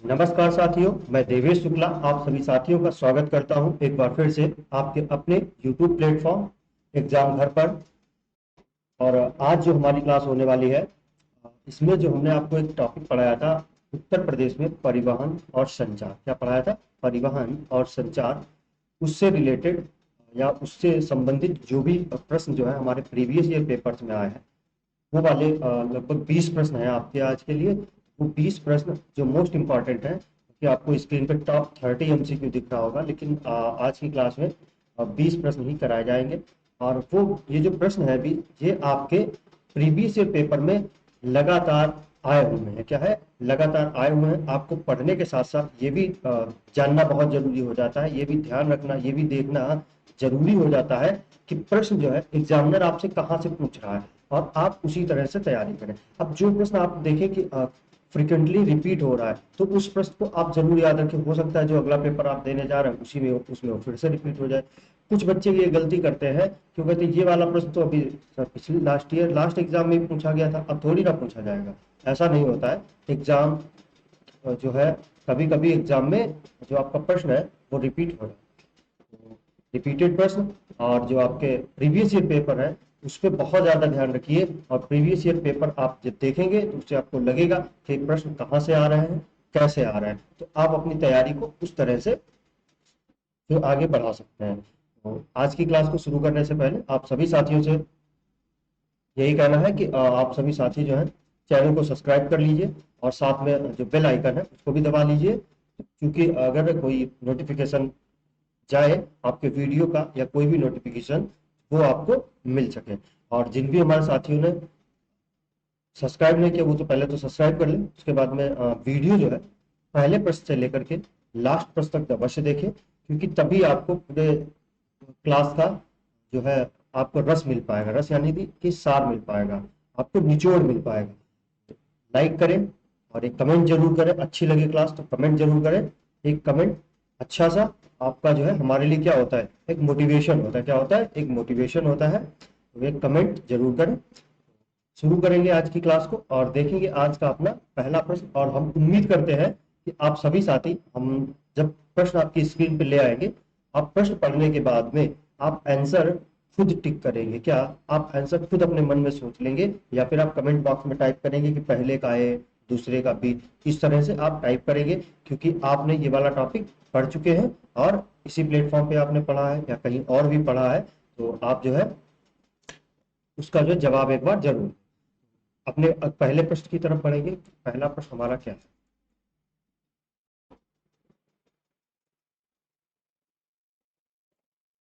नमस्कार साथियों, मैं देवेश शुक्ला आप सभी साथियों का स्वागत करता हूं एक बार फिर से आपके अपने YouTube प्लेटफॉर्म एग्जाम घर पर। और आज जो हमारी क्लास होने वाली है, इसमें जो हमने आपको एक टॉपिक पढ़ाया था, उत्तर प्रदेश में परिवहन और संचार। क्या पढ़ाया था? परिवहन और संचार। उससे रिलेटेड या उससे संबंधित जो भी प्रश्न जो है हमारे प्रीवियस ईयर पेपर्स में आए हैं, वो वाले लगभग 20 प्रश्न हैं आपके आज के लिए। वो 20 प्रश्न जो मोस्ट इंपॉर्टेंट हैं, कि आपको स्क्रीन पे टॉप 30 एमसीक्यू दिख रहा होगा, लेकिन आज की क्लास में 20 प्रश्न ही कराए जाएंगे। और वो ये जो प्रश्न है अभी, ये आपके प्रीवियस ईयर पेपर में लगातार आए हुए हैं। क्या है? लगातार आए हुए हैं। आपको पढ़ने के साथ साथ ये भी जानना बहुत जरूरी हो जाता है, ये भी ध्यान रखना, ये भी देखना जरूरी हो जाता है कि प्रश्न जो है एग्जामिनर आपसे कहाँ से पूछ रहा है, और आप उसी तरह से तैयारी करें। अब जो प्रश्न आप देखें कि फ्रिक्वेंटली रिपीट हो रहा है, तो उस प्रश्न को आप जरूर याद रखें। हो सकता है जो अगला पेपर आप देने जा रहे हैं उसी में उसमें वो फिर से रिपीट हो जाए। कुछ बच्चे ये गलती करते हैं कि वो कहते हैं ये वाला प्रश्न तो अभी सर पिछली लास्ट ईयर लास्ट एग्जाम में भी पूछा गया था, अब थोड़ी ना पूछा जाएगा। ऐसा नहीं होता है। एग्जाम जो है, कभी कभी एग्जाम में जो आपका प्रश्न है वो रिपीट हो रहा है। रिपीटेड प्रश्न और जो आपके प्रीवियस ईयर पेपर है, उस पर बहुत ज्यादा ध्यान रखिए। और प्रीवियस ईयर पेपर आप जब देखेंगे तो उससे आपको लगेगा कि प्रश्न कहाँ से आ रहे हैं, कैसे आ रहे हैं, तो आप अपनी तैयारी को उस तरह से फिर आगे बढ़ा सकते हैं। तो आज की क्लास को शुरू करने से पहले आप सभी साथियों से यही कहना है कि आप सभी साथी जो हैं चैनल को सब्सक्राइब कर लीजिए, और साथ में जो बेल आइकन है उसको भी दबा लीजिए, क्योंकि अगर कोई नोटिफिकेशन जाए आपके वीडियो का या कोई भी नोटिफिकेशन, वो आपको मिल सके। और जिन भी हमारे साथियों ने सब्सक्राइब नहीं किया वो तो पहले तो सब्सक्राइब कर लें। उसके बाद में वीडियो जो है पहले प्रश्न से लेकर के लास्ट प्रश्न तक अवश्य देखें, क्योंकि तभी आपको पूरे क्लास का जो है आपको रस मिल पाएगा। रस यानी कि सार मिल पाएगा, आपको निचोड़ मिल पाएगा। लाइक करें और एक कमेंट जरूर करें। अच्छी लगे क्लास तो कमेंट जरूर करें। एक कमेंट अच्छा सा आपका जो है हमारे लिए क्या होता है, एक मोटिवेशन होता है। क्या होता है? एक मोटिवेशन होता है। तो एक कमेंट जरूर करें। शुरू करेंगे आज की क्लास को और देखेंगे आज का अपना पहला प्रश्न। और हम उम्मीद करते हैं कि आप सभी साथी, हम जब प्रश्न आपकी स्क्रीन पे ले आएंगे, आप प्रश्न पढ़ने के बाद में आप आंसर खुद टिक करेंगे। क्या आप आंसर खुद अपने मन में सोच लेंगे, या फिर आप कमेंट बॉक्स में टाइप करेंगे कि पहले का ए, दूसरे का बी? इस तरह से आप टाइप करेंगे, क्योंकि आपने ये वाला टॉपिक पढ़ चुके हैं और इसी प्लेटफॉर्म पे आपने पढ़ा है या कहीं और भी पढ़ा है, तो आप जो है उसका जो जवाब एक बार जरूर अपने पहले प्रश्न की तरफ बढ़ेंगे। पहला प्रश्न हमारा क्या है?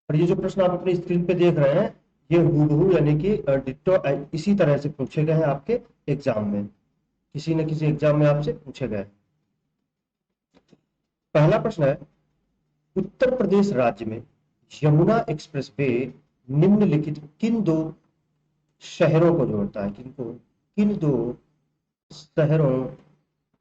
और ये जो प्रश्न आप अपनी स्क्रीन पे देख रहे हैं, ये हूबहू यानी कि डिट्टो इसी तरह से पूछे गए हैं आपके एग्जाम में। किसी न किसी एग्जाम में आपसे पूछे गए। पहला प्रश्न है, उत्तर प्रदेश राज्य में यमुना एक्सप्रेस वे निम्नलिखित किन दो शहरों को जोड़ता है? किन दो शहरों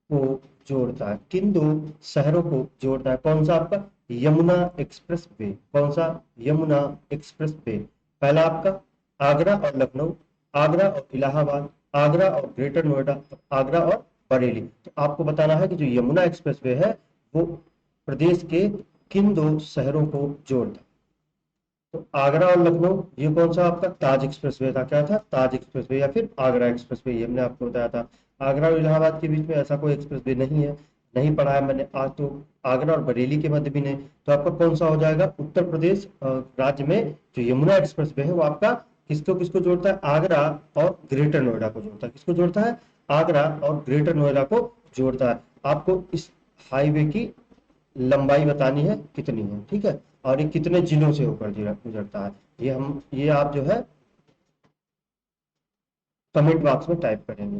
को जोड़ता है? किन दो शहरों को जोड़ता है? कौन सा आपका? Yamuna express way. कौन सा? Yamuna express way. पहला आपका आगरा और लखनऊ, आगरा और इलाहाबाद, आगरा और ग्रेटर नोएडा, आगरा और बरेली। तो आपको बताना है कि जो यमुना एक्सप्रेस वे है वो प्रदेश के किन दो शहरों को जोड़ता है। तो आगरा और लखनऊ, ये कौन सा आपका? ताज एक्सप्रेसवे था। क्या था? ताज एक्सप्रेसवे या फिर आगरा एक्सप्रेसवे, ये हमने आपको बताया था। आगरा और इलाहाबाद के बीच में ऐसा कोई एक्सप्रेसवे नहीं है, नहीं पढ़ा है मैंने आज। तो आगरा और बरेली के मध्य भी नहीं। तो आपका कौन सा हो जाएगा? उत्तर प्रदेश राज्य में जो यमुना एक्सप्रेसवे है वो आपका किसको किसको जोड़ता है? आगरा और ग्रेटर नोएडा को जोड़ता है। किसको जोड़ता है? आगरा और ग्रेटर नोएडा को जोड़ता है। आपको इस हाईवे की लंबाई बतानी है कितनी है, ठीक है, और ये कितने जिलों से होकर गुजरता है, ये आप जो है कमेंट बॉक्स में टाइप करेंगे।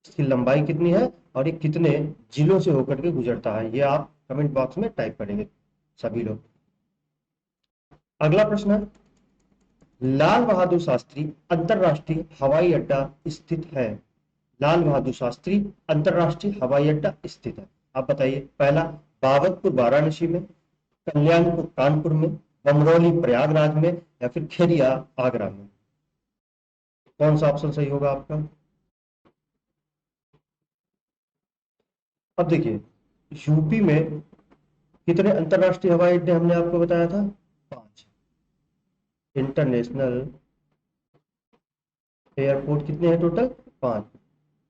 इसकी लंबाई कितनी है और ये कितने जिलों से होकर के गुजरता है, ये आप कमेंट बॉक्स में टाइप करेंगे सभी लोग। अगला प्रश्न है, लाल बहादुर शास्त्री अंतरराष्ट्रीय हवाई अड्डा स्थित है? लाल बहादुर शास्त्री अंतरराष्ट्रीय हवाई अड्डा स्थित है, आप बताइए। पहला बाबतपुर वाराणसी में, कल्याणपुर कानपुर में, बमरौली प्रयागराज में, या फिर खेरिया आगरा में? कौन सा ऑप्शन सही होगा आपका? अब देखिए, यूपी में कितने अंतरराष्ट्रीय हवाई अड्डे हमने आपको बताया था? 5 इंटरनेशनल एयरपोर्ट। कितने हैं टोटल? 5।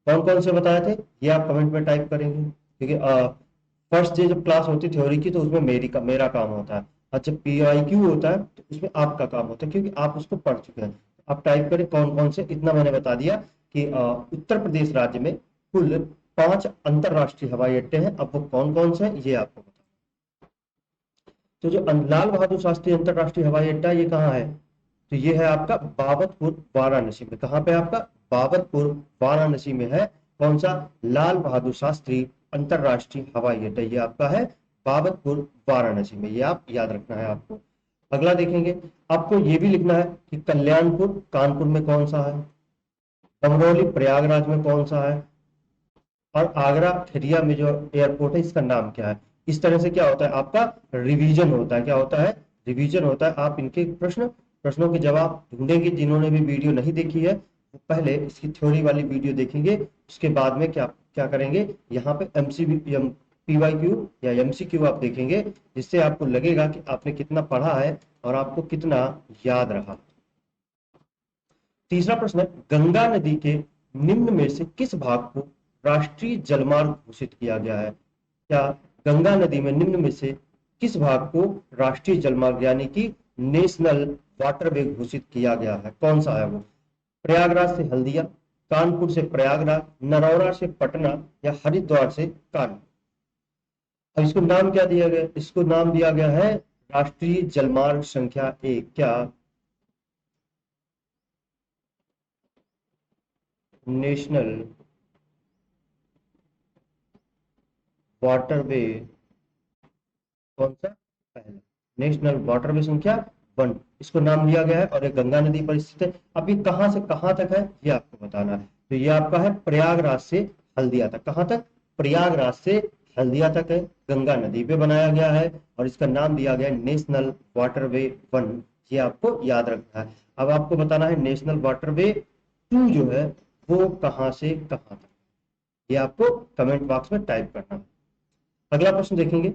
कौन कौन से बताए थे ये आप कमेंट में टाइप करेंगे, क्योंकि फर्स्ट डे जब क्लास होती थ्योरी की तो उसमें मेरा काम होता है, और जब PIQ होता है तो उसमें आपका काम होता है, क्योंकि आप उसको पढ़ चुके हैं। आप टाइप करें कौन कौन से। इतना मैंने बता दिया कि उत्तर प्रदेश राज्य में कुल 5 अंतरराष्ट्रीय हवाई अड्डे हैं। अब वो कौन कौन से हैं ये आपको बता। तो जो लाल बहादुर शास्त्री अंतरराष्ट्रीय हवाई अड्डा ये कहाँ है? तो ये है आपका बाबतपुर वाराणसी में। कहाँ पे आपका? बाबतपुर वाराणसी में है। कौन सा? लाल बहादुर शास्त्री अंतरराष्ट्रीय हवाई अड्डा ये आपका है बाबतपुर वाराणसी में। ये आप याद रखना है आपको। अगला देखेंगे, आपको ये भी लिखना है कि कल्याणपुर कानपुर में कौन सा है, बमरौली प्रयागराज में कौन सा है, और आगरा खेरिया में जो एयरपोर्ट है इसका नाम क्या है। इस तरह से क्या होता है आपका रिवीजन होता है। क्या होता है? रिवीजन होता है। आप इनके प्रश्नों के जवाब ढूंढेंगे। जिन्होंने भी वीडियो नहीं देखी है वो पहले इसकी थ्योरी वाली वीडियो देखेंगे, उसके बाद में क्या क्या करेंगे, यहाँ पे PYQ या MCQ आप देखेंगे, जिससे आपको लगेगा कि आपने कितना पढ़ा है और आपको कितना याद रहा। तीसरा प्रश्न है, गंगा नदी के निम्न में से किस भाग को राष्ट्रीय जलमार्ग घोषित किया गया है? क्या गंगा नदी में निम्न में से किस भाग को राष्ट्रीय जलमार्ग यानी कि नेशनल वाटरवे घोषित किया गया है? कौन सा है वो? प्रयागराज से हल्दिया, कानपुर से प्रयागराज, नरौरा से पटना, या हरिद्वार से कानपुर। अब इसको नाम क्या दिया गया? इसको नाम दिया गया है राष्ट्रीय जलमार्ग संख्या 1। क्या? National waterway. कौन सा? पहला नेशनल वाटरवे संख्या 1, इसको नाम दिया गया है और ये गंगा नदी पर स्थित है। अब ये कहां से कहां तक है ये आपको बताना है। तो ये आपका है प्रयागराज से हल्दिया तक। कहां तक? प्रयागराज से हल्दिया तक है, गंगा नदी पे बनाया गया है और इसका नाम दिया गया है नेशनल वाटरवे 1। ये आपको याद रखना है। अब आपको बताना है नेशनल वाटरवे 2 जो है वो कहां से कहां तक, ये आपको कमेंट बॉक्स में टाइप करना है। अगला प्रश्न देखेंगे।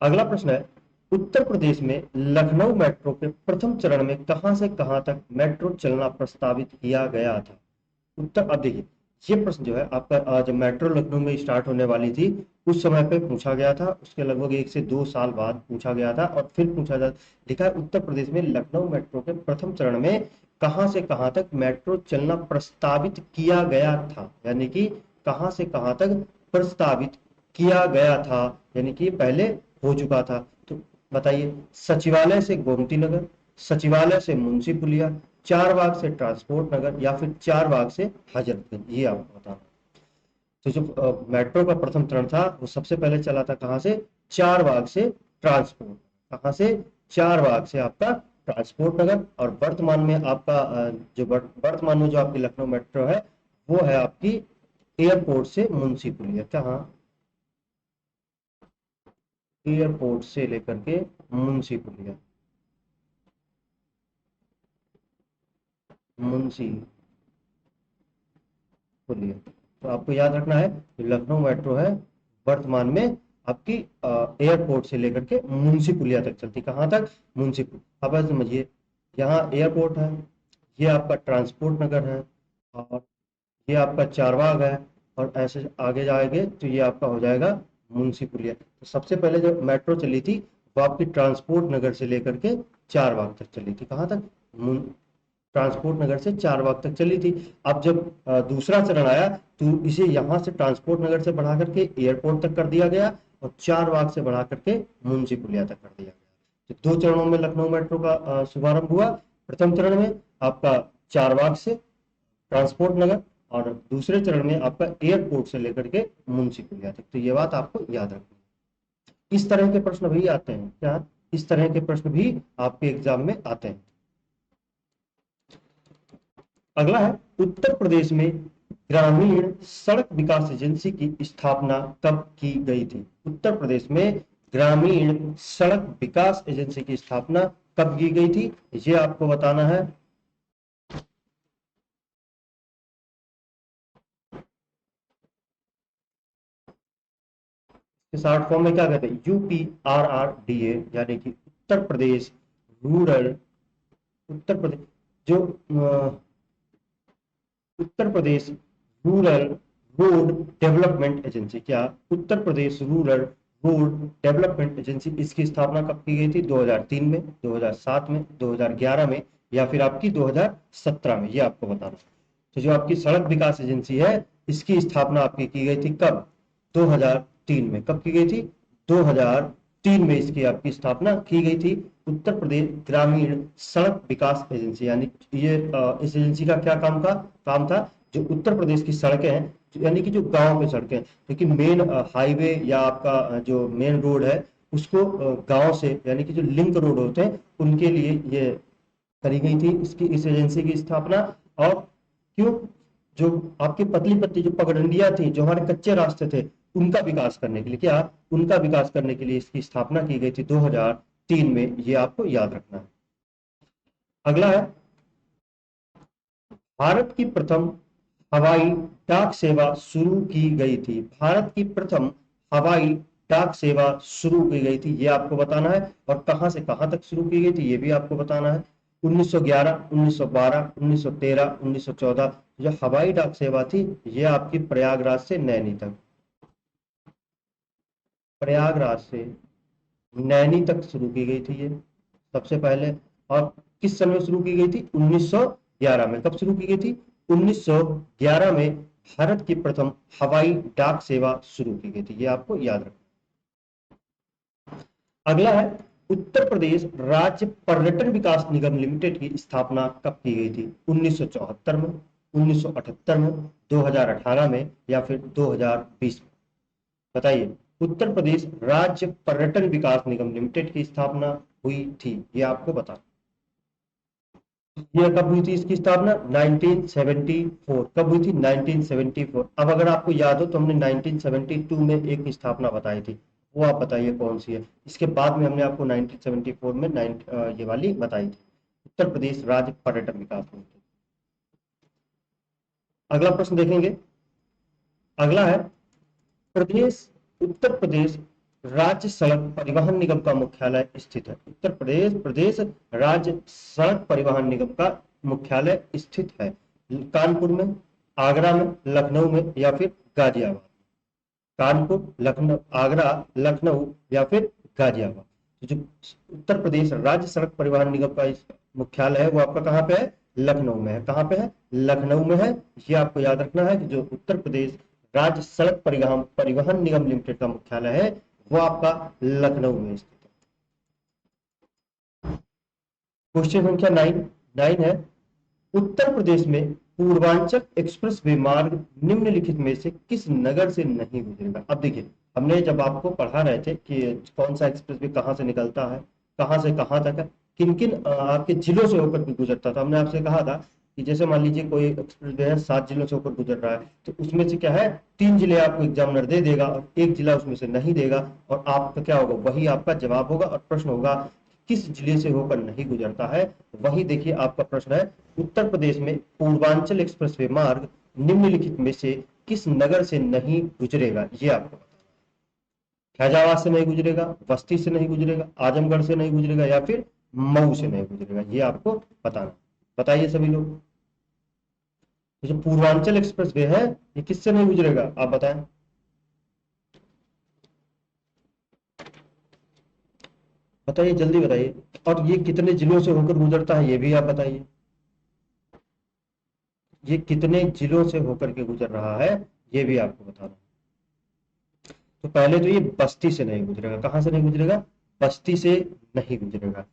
अगला प्रश्न है, उत्तर प्रदेश में लखनऊ मेट्रो के प्रथम चरण में कहां से कहां तक मेट्रो चलना प्रस्तावित किया गया था? उत्तर। अब देखिए, ये प्रश्न जो है आपका जब मेट्रो लखनऊ में स्टार्ट होने वाली थी उस समय पे पूछा गया था। उसके लगभग 1 से 2 साल बाद पूछा गया था और फिर पूछा जा लिखा है उत्तर प्रदेश में लखनऊ मेट्रो के प्रथम चरण में कहां से कहां तक मेट्रो चलना प्रस्तावित किया गया था, यानी कि कहां से कहां तक प्रस्तावित किया गया था, यानी कि पहले हो चुका था। तो बताइए, सचिवालय से गोमती नगर, सचिवालय से मुंशी पुलिया, चारबाग से ट्रांसपोर्ट नगर, या फिर चारबाग से हजरतगंज। ये आपको बताना। तो जो मेट्रो का प्रथम चरण था वो सबसे पहले चला था कहां से? चारबाग से ट्रांसपोर्ट। कहां से? चारबाग से आपका ट्रांसपोर्ट नगर। और वर्तमान में आपका जो वर्तमान में जो आपकी लखनऊ मेट्रो है वो है आपकी एयरपोर्ट से मुंशी पुलिया। कहाँ? एयरपोर्ट से लेकर के मुंशी पुलिया। मुंशी पुलिया। तो आपको याद रखना है कि लखनऊ मेट्रो है वर्तमान में आपकी एयरपोर्ट से लेकर के मुंशी पुलिया तक चलती। कहाँ तक? मुंशी पुलिया। अब ऐसे समझिए, यहाँ एयरपोर्ट है, ये आपका ट्रांसपोर्ट नगर है, और ये आपका चारबाग है, और ऐसे आगे जाएंगे तो ये आपका हो जाएगा मुंशी पुलिया। तो सबसे पहले जो मेट्रो चली थी वो आपकी ट्रांसपोर्ट नगर से लेकर के चारबाग तक चली थी। कहाँ तक? ट्रांसपोर्ट नगर से चारबाग तक चली थी। अब जब दूसरा चरण आया तो इसे यहाँ से ट्रांसपोर्ट नगर से बढ़ा करके एयरपोर्ट तक कर दिया गया और चारबाग से बढ़ा करके मुंशी पुलिया तक कर दिया गया। तो 2 चरणों में लखनऊ मेट्रो का शुभारंभ हुआ। प्रथम चरण में आपका चारबाग से ट्रांसपोर्ट नगर, और दूसरे चरण में आपका एयरपोर्ट से लेकर के मुंशी पुलिया तक। तो ये बात आपको याद रखनी है। इस तरह के प्रश्न भी आते हैं। क्या? इस तरह के प्रश्न भी आपके एग्जाम में आते हैं। अगला है, उत्तर प्रदेश में ग्रामीण सड़क विकास एजेंसी की स्थापना कब की गई थी? उत्तर प्रदेश में ग्रामीण सड़क विकास एजेंसी की स्थापना कब की गई थी ये आपको बताना है। इसके शॉर्ट फॉर्म में क्या कहते हैं, UPRRDA, यानी कि उत्तर प्रदेश रूरल, उत्तर प्रदेश जो Uttar Pradesh rural road development agency, क्या Uttar Pradesh rural road development agency, इसकी स्थापना कब की गई थी, 2003 में, 2007 में, 2011 में, या फिर आपकी 2017 में, ये आपको बताना है। तो जो आपकी सड़क विकास एजेंसी है, इसकी स्थापना आपकी की गई थी कब, 2003 में। कब की गई थी, 2003 में इसकी आपकी स्थापना की गई थी। उत्तर प्रदेश ग्रामीण सड़क विकास एजेंसी, यानी ये इस एजेंसी का क्या काम था, जो उत्तर प्रदेश की सड़कें हैं, यानी कि जो गांव पे सड़कें, लेकिन मेन हाईवे या आपका जो मेन रोड है, उसको गांव से, यानी कि जो लिंक रोड होते हैं, उनके लिए ये करी गई थी इसकी, इस एजेंसी की स्थापना। और क्यों, जो आपकी पतली पतली जो पगडंडियां थी, जो हमारे कच्चे रास्ते थे, उनका विकास करने के लिए, क्या उनका विकास करने के लिए इसकी स्थापना की गई थी 2003 में, ये आपको याद रखना है। अगला है, भारत की प्रथम हवाई डाक सेवा शुरू की गई थी। भारत की प्रथम हवाई डाक सेवा शुरू की गई थी, ये आपको बताना है। और कहां से कहां तक शुरू की गई थी, ये भी आपको बताना है। 1911, 1912, 1913, 1914 जो हवाई डाक सेवा थी, ये आपकी प्रयागराज से नैनी तक, प्रयागराज से नैनी तक शुरू की गई थी ये सबसे पहले। और किस समय शुरू की गई थी, 1911 में। कब शुरू की गई थी, 1911 में भारत की प्रथम हवाई डाक सेवा शुरू की गई थी, ये आपको याद रखना। अगला है, उत्तर प्रदेश राज्य पर्यटन विकास निगम लिमिटेड की स्थापना कब की गई थी, 1974 में, 1978 में, 2018 में, या फिर 2020 में, बताइए। उत्तर प्रदेश राज्य पर्यटन विकास निगम लिमिटेड की स्थापना हुई थी, ये आपको बता, ये कब हुई थी इसकी स्थापना, 1974। कब हुई थी, 1974। अब अगर आपको याद हो तो हमने 1972 में एक स्थापना बताई थी, वो आप बताइए कौन सी है। इसके बाद में हमने आपको 1974 में ये वाली बताई थी, उत्तर प्रदेश राज्य पर्यटन विकास निगम। अगला प्रश्न देखेंगे। अगला है, प्रदेश उत्तर प्रदेश राज्य सड़क परिवहन निगम का मुख्यालय स्थित है। उत्तर प्रदेश प्रदेश राज्य सड़क परिवहन निगम का मुख्यालय स्थित है कानपुर में, आगरा में, लखनऊ में, या फिर गाजियाबाद। कानपुर, लखनऊ, आगरा, लखनऊ, या फिर गाजियाबाद। तो जो उत्तर प्रदेश राज्य सड़क परिवहन निगम का मुख्यालय है, वो आपका कहाँ पे है, लखनऊ में है। कहाँ पे है, लखनऊ में है। ये आपको याद रखना है कि जो उत्तर प्रदेश राज्य सड़क परिवहन परिवहन निगम लिमिटेड का मुख्यालय है, वो आपका लखनऊ में स्थित है। क्वेश्चन संख्या 9 है, उत्तर प्रदेश में पूर्वांचल एक्सप्रेस वे मार्ग निम्नलिखित में से किस नगर से नहीं गुजरेगा। अब देखिए, हमने जब आपको पढ़ा रहे थे कि कौन सा एक्सप्रेस वे कहां से निकलता है, कहां से कहां तक है, किन किन आपके जिलों से होकर के गुजरता था, हमने आपसे कहा था कि जैसे मान लीजिए कोई एक्सप्रेस वे है 7 जिलों से होकर गुजर रहा है, तो उसमें से क्या है, 3 जिले आपको एग्जामिनर दे देगा और 1 जिला उसमें से नहीं देगा, और आपका क्या होगा, वही आपका जवाब होगा। और प्रश्न होगा किस जिले से होकर नहीं गुजरता है, वही देखिए आपका प्रश्न है। उत्तर प्रदेश में पूर्वांचल एक्सप्रेसवे मार्ग निम्नलिखित में से किस नगर से नहीं गुजरेगा, ये आपको फैजाबाद से नहीं गुजरेगा, बस्ती से नहीं गुजरेगा, आजमगढ़ से नहीं गुजरेगा, या फिर मऊ से नहीं गुजरेगा, ये आपको बताना। बताइए सभी लोग, तो जो पूर्वांचल एक्सप्रेस वे है, ये किससे नहीं गुजरेगा, आप बताएं। बताइए, जल्दी बताइए। और ये कितने जिलों से होकर गुजरता है, ये भी आप बताइए। ये कितने जिलों से होकर के गुजर रहा है, ये भी आपको बताना। तो पहले तो ये बस्ती से नहीं गुजरेगा। कहां से नहीं गुजरेगा, बस्ती से नहीं गुजरेगा।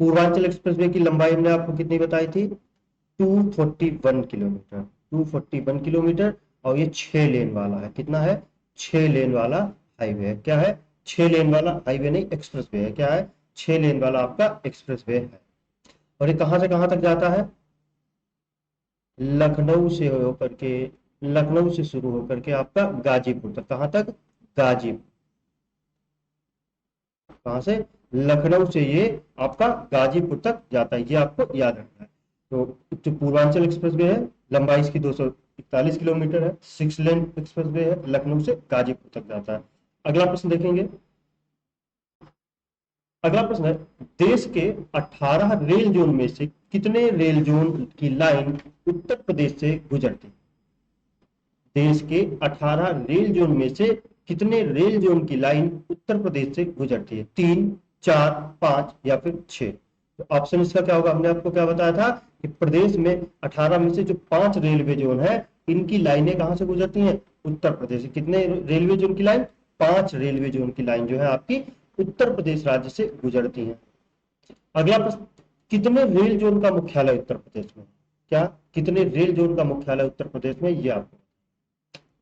पूर्वांचल एक्सप्रेसवे की लंबाई हमने आपको कितनी बताई थी, 241 किलोमीटर, 241 किलोमीटर। और ये 6 लेन वाला है, कितना है, 6 लेन वाला हाईवे है। क्या है, 6 लेन वाला हाईवे नहीं, एक्सप्रेसवे है। क्या है, 6 लेन वाला आपका एक्सप्रेसवे है। और ये कहां से कहां तक जाता है, लखनऊ से होकर के, लखनऊ से शुरू होकर के आपका गाजीपुर तक। कहां तक, गाजीपुर। कहां से, लखनऊ से ये आपका गाजीपुर तक जाता है, ये आपको याद रखना है। तो जो पूर्वांचल एक्सप्रेसवे है, लंबाई इसकी 241 किलोमीटर है, 6 लेन एक्सप्रेसवे है, लखनऊ से गाजीपुर तक जाता है। अगला प्रश्न देखेंगे। अगला प्रश्न है, देश के 18 रेल जोन में से कितने रेल जोन की लाइन उत्तर प्रदेश से गुजरती है? देश के 18 रेल जोन में से कितने रेल जोन की लाइन उत्तर प्रदेश से गुजरती है? 3, 4, 5 या फिर 6? तो ऑप्शन इसका क्या होगा? हमने आपको क्या बताया था कि प्रदेश में 18 में से जो 5 रेलवे जोन है, इनकी लाइनें कहां से गुजरती हैं? उत्तर प्रदेश से। कितने रेलवे जोन की लाइन? 5 रेलवे जोन की लाइन जो है आपकी उत्तर प्रदेश राज्य से गुजरती है। अगला प्रश्न, कितने रेल जोन का मुख्यालय उत्तर प्रदेश में? क्या कितने रेल जोन का मुख्यालय उत्तर प्रदेश में? ये आपको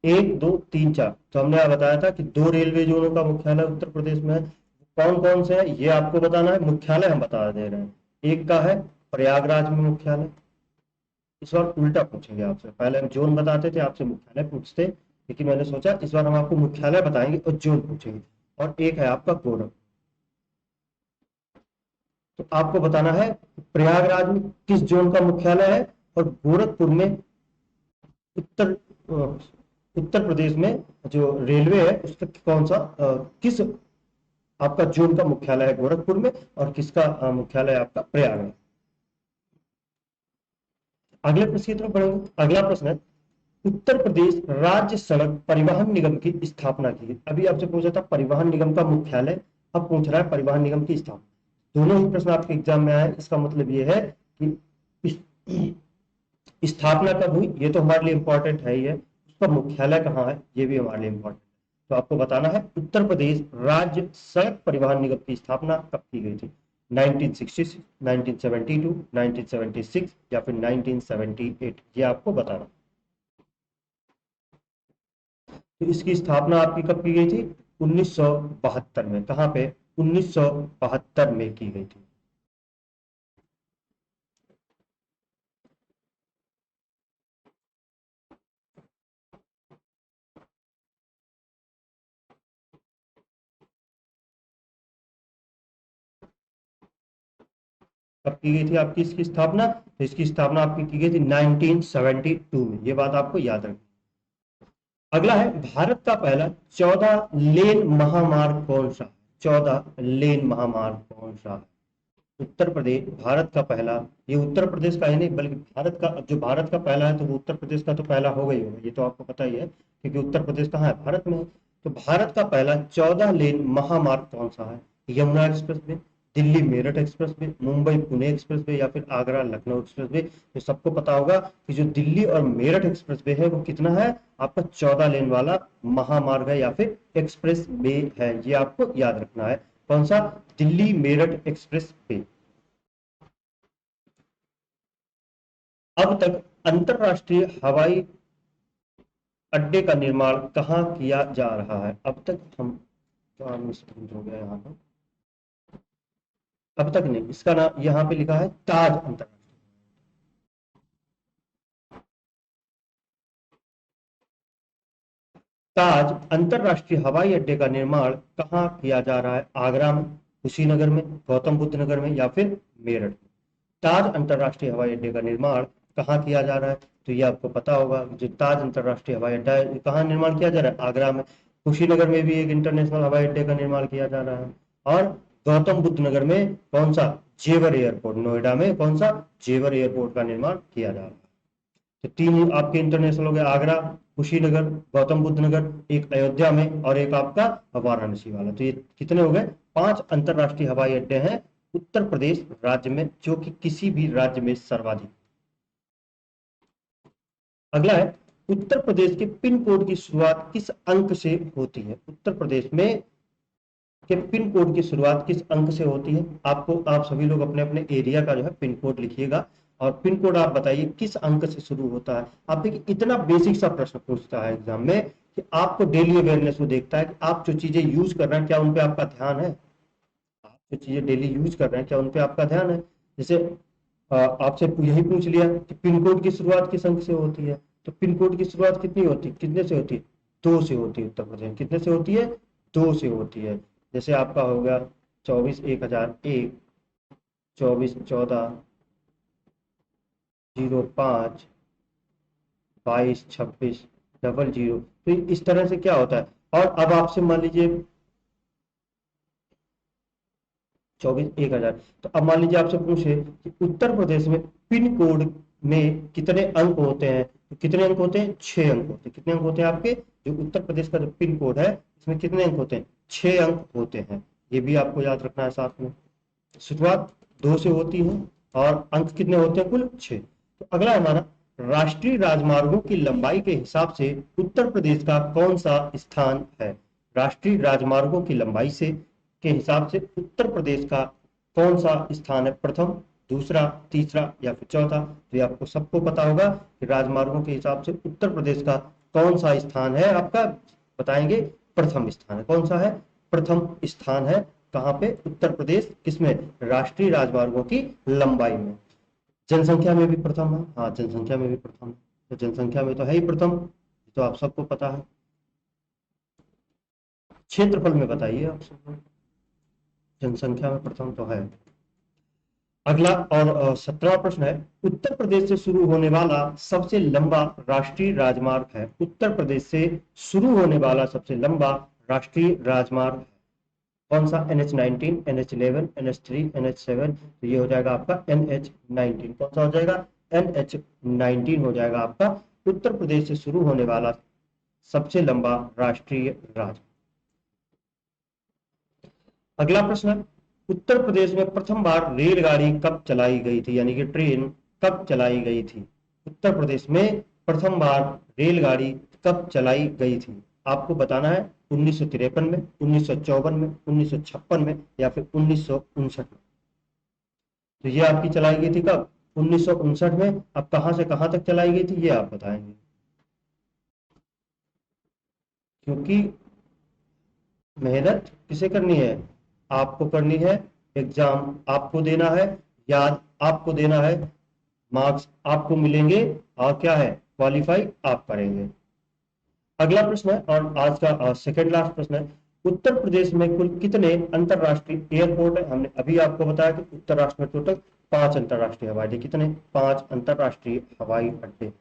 1, 2, 3, 4। तो हमने बताया था कि 2 रेलवे जोनों का मुख्यालय उत्तर प्रदेश में है। कौन कौन से है ये आपको बताना है, मुख्यालय हम बता दे रहे हैं। एक का है प्रयागराज में मुख्यालय। इस बार उल्टा पूछेंगे आपसे, पहले हम जोन बताते थे, आपसे मुख्यालय पूछते, लेकिन मैंने सोचा इस बार हम आपको मुख्यालय बताएंगे और जोन पूछेंगे। और एक है आपका गोरखपुर। तो आपको बताना है प्रयागराज में किस जोन का मुख्यालय है और गोरखपुर में उत्तर उत्तर प्रदेश में जो रेलवे है उसका कौन सा किस आपका जोन का मुख्यालय है गोरखपुर में और किसका मुख्यालय आपका प्रयागराज। अगले प्रश्न की तरफ बढ़ेंगे। अगला प्रश्न है, उत्तर प्रदेश राज्य सड़क परिवहन निगम की स्थापना की गई। अभी आपसे पूछा था परिवहन निगम का मुख्यालय, अब पूछ रहा है परिवहन निगम की स्थापना। दोनों ही प्रश्न आपके एग्जाम में आए, इसका मतलब ये है कि स्थापना कब हुई, ये तो हमारे लिए इंपॉर्टेंट है ही है, उसका मुख्यालय कहाँ है ये भी हमारे लिए इंपॉर्टेंट। तो आपको बताना है उत्तर प्रदेश राज्य सड़क परिवहन निगम की स्थापना कब की गई थी? 1966, 1972, 1976 या फिर 1978? ये आपको बताना। तो इसकी स्थापना आपकी कब की गई थी? 1972 में। कहां पे? 1972 में की गई थी। कब की गई थी आपकी इसकी स्थापना? तो इसकी स्थापना आपकी की गई थी 1972 में। ये बात आपको याद रखनी। अगला है, भारत का पहला 14 लेन महामार्ग कौन सा? 14 लेन महामार्ग कौन सा है? उत्तर प्रदेश भारत का पहला, ये उत्तर प्रदेश का ही नहीं बल्कि भारत का, जो भारत का पहला है तो वो उत्तर प्रदेश का तो पहला हो गई होगा, ये तो आपको पता ही है क्योंकि उत्तर प्रदेश कहाँ है? भारत में है। तो भारत का पहला 14 लेन महामार्ग कौन सा है? Yamuna express way, Delhi Meerut express way, Mumbai Pune express way या फिर आगरा लखनऊ एक्सप्रेस वे? तो सबको पता होगा कि जो दिल्ली और मेरठ एक्सप्रेस वे है वो कितना है आपका? 14 लेन वाला महामार्ग है या फिर एक्सप्रेस वे है, ये आपको याद रखना है। कौन सा? Delhi Meerut express way. अब तक अंतरराष्ट्रीय हवाई अड्डे का निर्माण कहाँ किया जा रहा है? अब तक हम क्या मिसप्रिंट हो गया यहाँ पर, अब तक नहीं, इसका नाम यहाँ पे लिखा है ताज अंतरराष्ट्रीय। ताज अंतरराष्ट्रीय हवाई अड्डे का निर्माण कहाँ किया जा रहा है? आगरा में, कुशीनगर में, गौतम बुद्ध नगर में या फिर मेरठ में? ताज अंतरराष्ट्रीय हवाई अड्डे का निर्माण कहाँ किया जा रहा है? तो ये आपको पता होगा, जो ताज अंतरराष्ट्रीय हवाई अड्डा है कहाँ निर्माण किया जा रहा है? आगरा में। कुशीनगर में भी एक इंटरनेशनल हवाई अड्डे का निर्माण किया जा रहा है। और गौतम बुद्ध नगर में कौन सा? जेवर एयरपोर्ट, नोएडा में कौन सा? जेवर एयरपोर्ट का निर्माण किया जा रहा है। तो 3 आपके इंटरनेशनल हो गए, आगरा, कुशीनगर, गौतम बुद्ध नगर, एक अयोध्या में और एक आपका वाराणसी वाला। तो ये कितने हो गए? 5 अंतरराष्ट्रीय हवाई अड्डे हैं उत्तर प्रदेश राज्य में, जो कि किसी भी राज्य में सर्वाधिक। अगला है, उत्तर प्रदेश के पिन कोड की शुरुआत किस अंक से होती है? उत्तर प्रदेश में के पिन कोड की शुरुआत किस अंक से होती है? आपको, आप सभी लोग अपने अपने एरिया का जो है पिन कोड लिखिएगा और पिन कोड आप बताइए किस अंक से शुरू होता है। आप देखिए इतना बेसिक सा प्रश्न पूछता है एग्जाम में कि आपको डेली अवेयरनेस वो देखता है कि आप जो चीजें यूज कर रहे हैं क्या उन पे आपका ध्यान है? आप जो चीजें डेली यूज कर रहे हैं क्या उन पे आपका ध्यान है? जैसे आपसे यही पूछ लिया कि पिन कोड की शुरुआत किस अंक से होती है, तो पिन कोड की शुरुआत कितनी होती है, कितने से होती है? 2 से होती है उत्तर प्रदेश। कितने से होती है? 2 से होती है। जैसे आपका हो गया 24 1001, 24 14 05 22 26 00। तो इस तरह से क्या होता है, और अब आपसे मान लीजिए 24,000, तो अब मान लीजिए आपसे पूछे कि उत्तर प्रदेश में पिन कोड में कितने अंक होते हैं, तो कितने अंक होते हैं? 6 अंक होते हैं। कितने अंक होते हैं आपके? जो उत्तर प्रदेश का जो पिन कोड है इसमें कितने अंक होते हैं? 6 अंक होते हैं। ये भी आपको याद रखना है साथ में। शुरुआत 2 से होती है और अंक कितने होते हैं? कुल 6। तो अगला हमारा, राष्ट्रीय राजमार्गों की लंबाई के हिसाब से उत्तर प्रदेश का कौन सा स्थान है? राष्ट्रीय राजमार्गों की लंबाई से के हिसाब से उत्तर प्रदेश का कौन सा स्थान है? प्रथम, दूसरा, तीसरा या फिर चौथा? तो ये आपको सबको पता होगा कि राजमार्गों के हिसाब से उत्तर प्रदेश का कौन सा स्थान है आपका? बताएंगे, प्रथम स्थान है। कौन सा है? प्रथम स्थान है। कहाँ पे? उत्तर प्रदेश। किसमें? राष्ट्रीय राजमार्गों की लंबाई में। जनसंख्या में भी प्रथम है। हाँ, जनसंख्या में भी प्रथम है। तो जनसंख्या में तो है ही प्रथम, तो आप सबको पता है। क्षेत्रफल में बताइए आप सबको। जनसंख्या में प्रथम तो है। अगला और 17वां प्रश्न है, उत्तर प्रदेश से शुरू होने वाला सबसे लंबा राष्ट्रीय राजमार्ग है। उत्तर प्रदेश से शुरू होने वाला सबसे लंबा राष्ट्रीय राजमार्ग कौन सा? NH-19, NH-11, NH-3, NH-7? तो ये हो जाएगा आपका NH-19। कौन सा हो जाएगा? NH-19 हो जाएगा आपका उत्तर प्रदेश से शुरू होने वाला सबसे लंबा राष्ट्रीय राजमार्ग। अगला प्रश्न है, उत्तर प्रदेश में प्रथम बार रेलगाड़ी कब चलाई गई थी, यानी कि ट्रेन कब चलाई गई थी? उत्तर प्रदेश में प्रथम बार रेलगाड़ी कब चलाई गई थी? आपको बताना है 1953 में, 1954 में, 1956 में या फिर 1959 में। तो ये आपकी चलाई गई थी कब? 1959 में। अब कहां से कहां तक चलाई गई थी ये आप बताएंगे, क्योंकि मेहनत किसे करनी है? आपको करनी है। एग्जाम आपको देना है, याद आपको देना है, मार्क्स आपको मिलेंगे और क्या है? क्वालिफाई आप करेंगे। अगला प्रश्न है और आज का सेकंड लास्ट प्रश्न है, उत्तर प्रदेश में कुल कितने अंतरराष्ट्रीय एयरपोर्ट है? हमने अभी आपको बताया कि उत्तर राष्ट्र में टोटल 5 अंतरराष्ट्रीय हवाई अड्डे। कितने? 5 अंतरराष्ट्रीय हवाई अड्डे।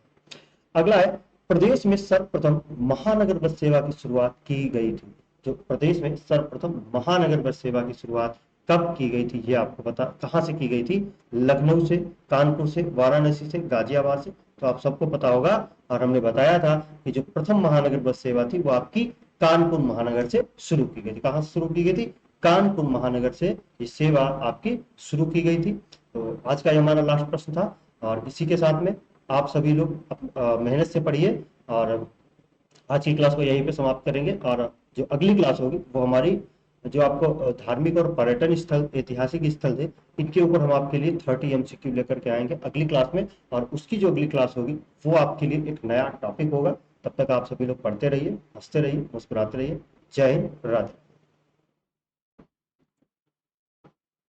अगला है, प्रदेश में सर्वप्रथम महानगर बस सेवा की शुरुआत की गई थी। जो प्रदेश में सर्वप्रथम महानगर बस सेवा की शुरुआत कब की गई थी ये आपको बता, कहां से की गई थी? लखनऊ से, कानपुर से, वाराणसी से, गाजियाबाद से? तो आप सबको पता होगा। और हमने बताया था कि जो प्रथम महानगर बस सेवा थी वो आपकी कानपुर महानगर से शुरू की गई थी। कहां से शुरू की गई थी? कानपुर महानगर से ये सेवा आपकी शुरू की गई थी। तो आज का ये हमारा लास्ट प्रश्न था और इसी के साथ में आप सभी लोग मेहनत से पढ़िए और आज की क्लास को यहीं पे समाप्त करेंगे। और जो अगली क्लास होगी वो हमारी, जो आपको धार्मिक और पर्यटन स्थल, ऐतिहासिक स्थल थे, इनके ऊपर हम आपके लिए 30 MCQ लेकर के आएंगे अगली क्लास में। और उसकी जो अगली क्लास होगी वो आपके लिए एक नया टॉपिक होगा। तब तक आप सभी लोग पढ़ते रहिए, हंसते रहिए, मुस्कुराते रहिए। जय हिंद, राधे।